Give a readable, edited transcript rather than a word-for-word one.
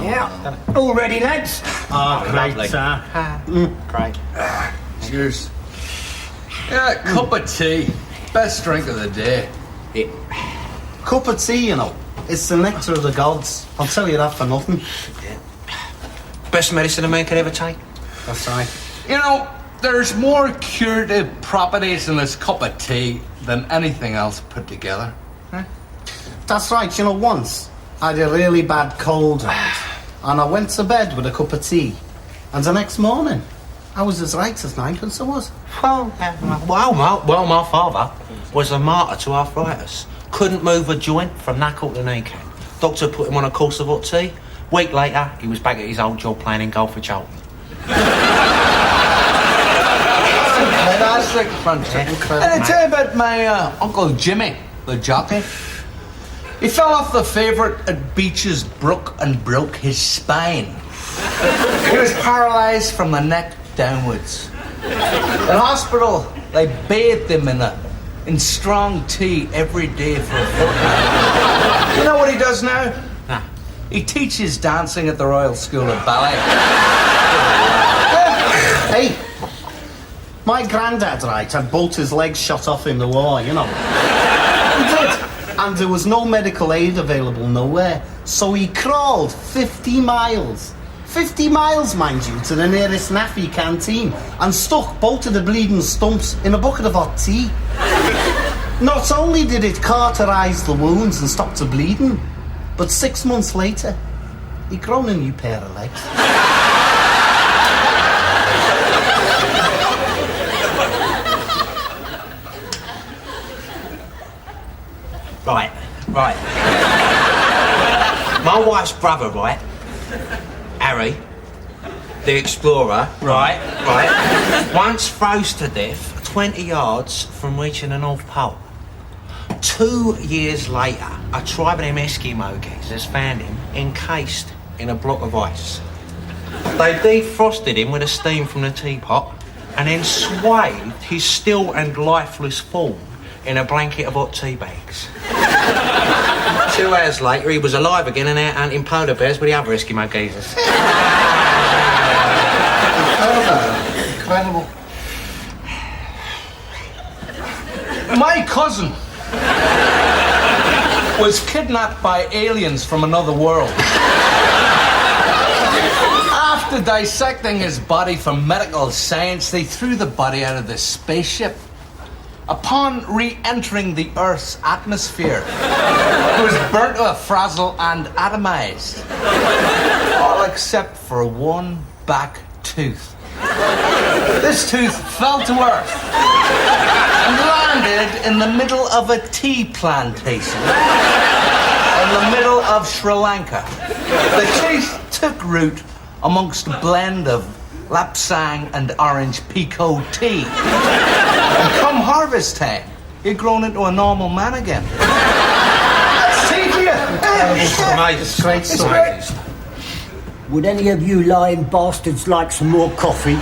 Yeah. All ready, lads? Oh, great, lovely. sir. Great. Cheers. Yeah, cup of tea. Best drink of the day. Cup of tea, you know. It's the nectar of the gods. I'll tell you that for nothing. Best medicine a man could ever take. That's right. You know, there's more curative properties in this cup of tea than anything else put together. That's right. You know, once I had a really bad cold and I went to bed with a cup of tea. And the next morning, I was as right as ninepence I was. Well, my father was a martyr to arthritis. Couldn't move a joint from knuckle to kneecap. Doctor put him on a course of hot tea. Week later, he was back at his old job playing in golf for Charlton. Fantastic, fantastic. And I tell you about my Uncle Jimmy, the jockey. He fell off the favourite at Beach's Brook and broke his spine. He was paralysed from the neck downwards. In hospital, they bathed him in strong tea every day for a fortnight. You know what he does now? Nah. He teaches dancing at the Royal School of Ballet. Hey, my granddad, right, had both his legs shot off in the war, you know. He did. And there was no medical aid available nowhere. So he crawled 50 miles. 50 miles, mind you, to the nearest NAFI canteen and stuck both of the bleeding stumps in a bucket of hot tea. Not only did it cauterise the wounds and stop the bleeding, but 6 months later, he'd grown a new pair of legs. Right. My wife's brother, right? Harry, the explorer, right, once froze to death 20 yards from reaching the North Pole. 2 years later, a tribe of them Eskimo geezers found him encased in a block of ice. They defrosted him with the steam from the teapot and then swathed his still and lifeless form in a blanket of hot tea bags. 2 hours later, he was alive again and out hunting polar bears with the other Eskimo geezers. Incredible. My cousin was kidnapped by aliens from another world. After dissecting his body for medical science, they threw the body out of the spaceship. Upon re-entering the Earth's atmosphere, it was burnt to a frazzle and atomized. All except for one back tooth. This tooth fell to Earth and landed in the middle of a tea plantation in the middle of Sri Lanka. The tooth took root amongst a blend of lapsang and orange pekoe tea. And come harvest time, he'd grown into a normal man again. That's tea for you. Amazing. Great story. Would any of you lying bastards like some more coffee?